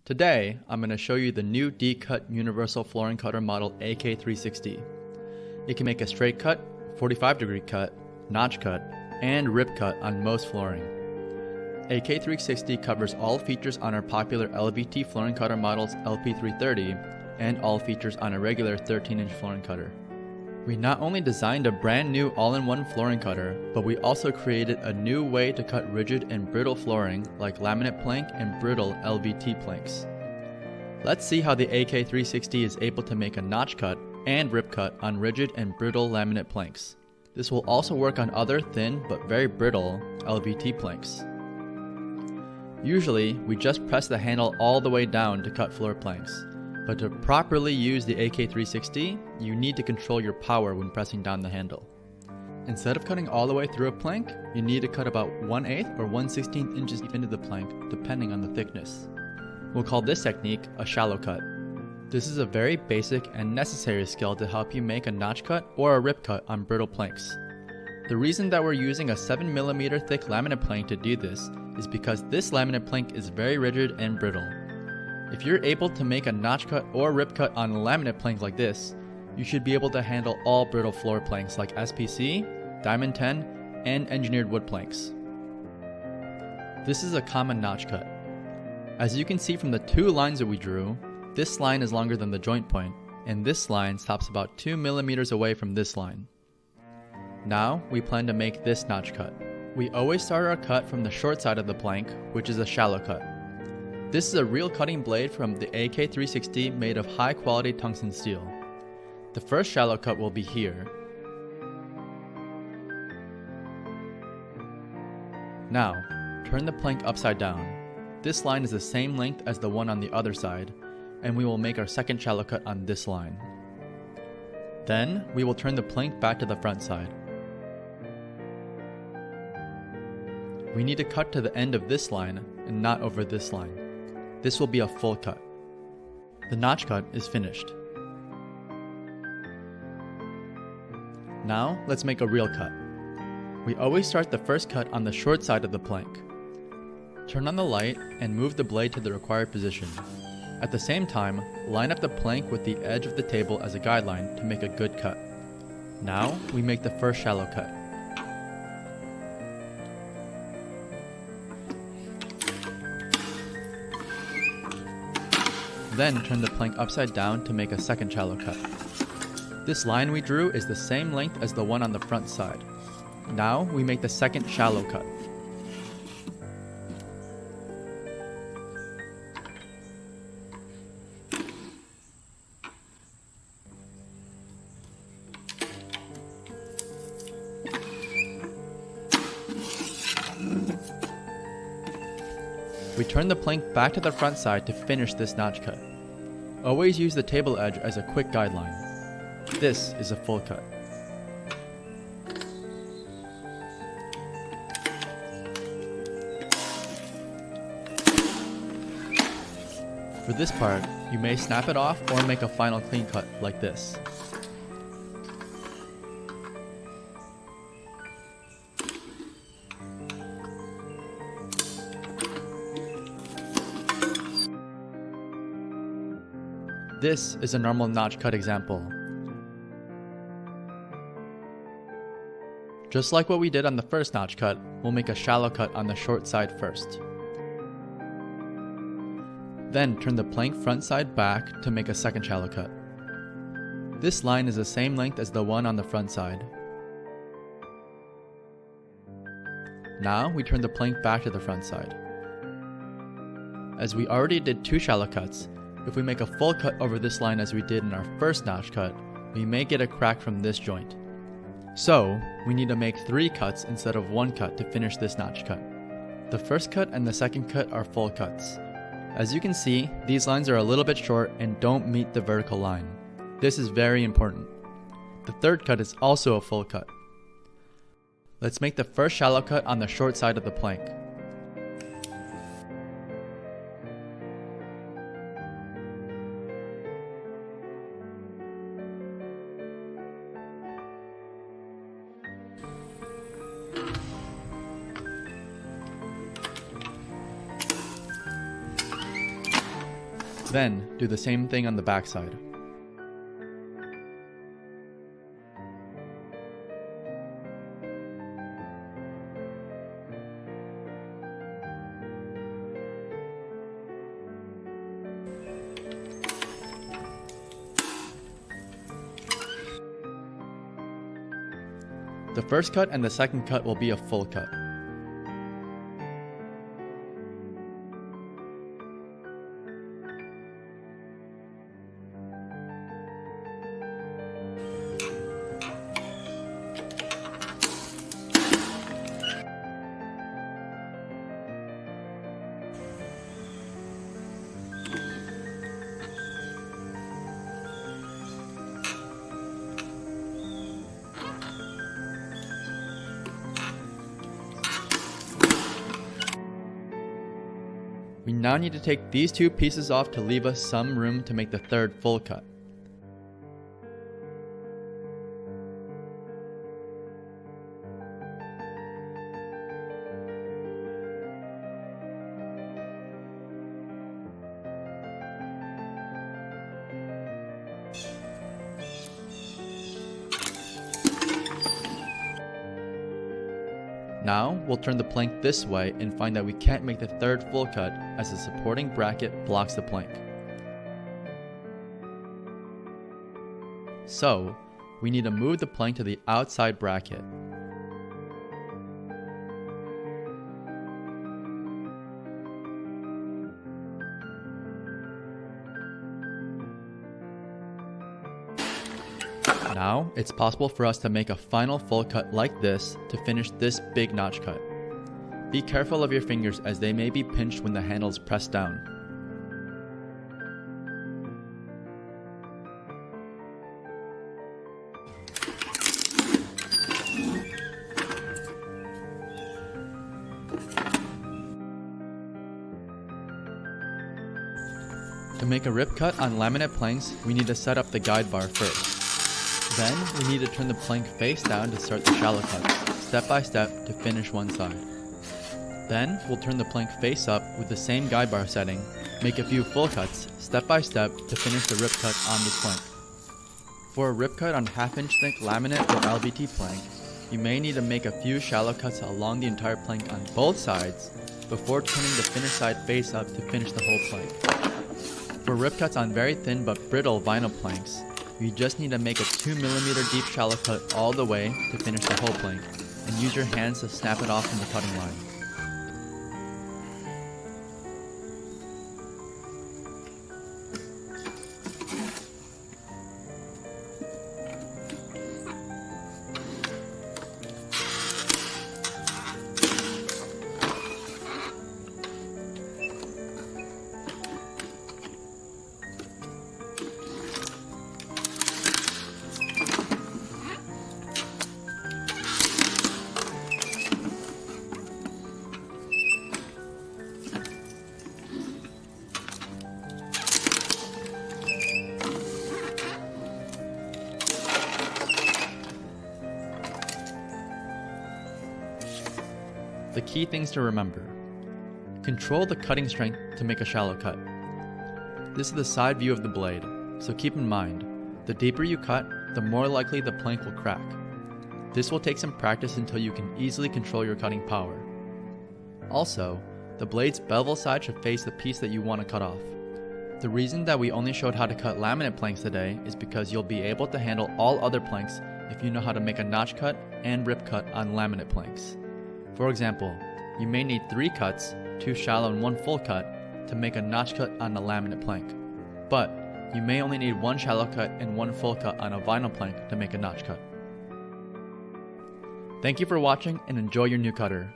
Today, I'm going to show you the new D-Cut Universal Flooring Cutter model AK-360. It can make a straight cut, 45-degree cut, notch cut, and rip cut on most flooring. AK-360 covers all features on our popular LVT flooring cutter models LP330 and all features on a regular 13-inch flooring cutter. We not only designed a brand new all-in-one flooring cutter, but we also created a new way to cut rigid and brittle flooring like laminate plank and brittle LVT planks. Let's see how the AK-360 is able to make a notch cut and rip cut on rigid and brittle laminate planks. This will also work on other thin but very brittle LVT planks. Usually, we just press the handle all the way down to cut floor planks. But to properly use the AK-360, you need to control your power when pressing down the handle. Instead of cutting all the way through a plank, you need to cut about 1/8 or 1/16 inches deep into the plank, depending on the thickness. We'll call this technique a shallow cut. This is a very basic and necessary skill to help you make a notch cut or a rip cut on brittle planks. The reason that we're using a 7mm thick laminate plank to do this is because this laminate plank is very rigid and brittle. If you're able to make a notch cut or rip cut on a laminate plank like this, you should be able to handle all brittle floor planks like SPC, Diamond 10, and engineered wood planks. This is a common notch cut. As you can see from the two lines that we drew, this line is longer than the joint point, and this line stops about 2 millimeters away from this line. Now, we plan to make this notch cut. We always start our cut from the short side of the plank, which is a shallow cut. This is a real cutting blade from the AK-360 made of high quality tungsten steel. The first shallow cut will be here. Now, turn the plank upside down. This line is the same length as the one on the other side, and we will make our second shallow cut on this line. Then, we will turn the plank back to the front side. We need to cut to the end of this line and not over this line. This will be a full cut. The notch cut is finished. Now, let's make a real cut. We always start the first cut on the short side of the plank. Turn on the light and move the blade to the required position. At the same time, line up the plank with the edge of the table as a guideline to make a good cut. Now, we make the first shallow cut. Then turn the plank upside down to make a second shallow cut. This line we drew is the same length as the one on the front side. Now we make the second shallow cut. We turn the plank back to the front side to finish this notch cut. Always use the table edge as a quick guideline. This is a full cut. For this part, you may snap it off or make a final clean cut like this. This is a normal notch cut example. Just like what we did on the first notch cut, we'll make a shallow cut on the short side first. Then turn the plank front side back to make a second shallow cut. This line is the same length as the one on the front side. Now we turn the plank back to the front side. As we already did two shallow cuts, if we make a full cut over this line as we did in our first notch cut, we may get a crack from this joint. So, we need to make 3 cuts instead of 1 cut to finish this notch cut. The first cut and the second cut are full cuts. As you can see, these lines are a little bit short and don't meet the vertical line. This is very important. The third cut is also a full cut. Let's make the first shallow cut on the short side of the plank. Then, do the same thing on the back side. The first cut and the second cut will be a full cut. We now need to take these two pieces off to leave us some room to make the third full cut. Now, we'll turn the plank this way and find that we can't make the third full cut as the supporting bracket blocks the plank. So, we need to move the plank to the outside bracket. Now, it's possible for us to make a final full cut like this to finish this big notch cut. Be careful of your fingers as they may be pinched when the handle is pressed down. To make a rip cut on laminate planks, we need to set up the guide bar first. Then, we need to turn the plank face down to start the shallow cuts, step by step to finish one side. Then, we'll turn the plank face up with the same guide bar setting, make a few full cuts, step by step to finish the rip cut on this plank. For a rip cut on half-inch thick laminate or LVT plank, you may need to make a few shallow cuts along the entire plank on both sides before turning the finished side face up to finish the whole plank. For rip cuts on very thin but brittle vinyl planks, you just need to make a 2mm deep shallow cut all the way to finish the whole plank, and use your hands to snap it off from the cutting line. The key things to remember. Control the cutting strength to make a shallow cut. This is the side view of the blade, so keep in mind, the deeper you cut, the more likely the plank will crack. This will take some practice until you can easily control your cutting power. Also, the blade's bevel side should face the piece that you want to cut off. The reason that we only showed how to cut laminate planks today is because you'll be able to handle all other planks if you know how to make a notch cut and rip cut on laminate planks. For example, you may need 3 cuts, 2 shallow and 1 full cut, to make a notch cut on a laminate plank. But you may only need 1 shallow cut and 1 full cut on a vinyl plank to make a notch cut. Thank you for watching and enjoy your new cutter.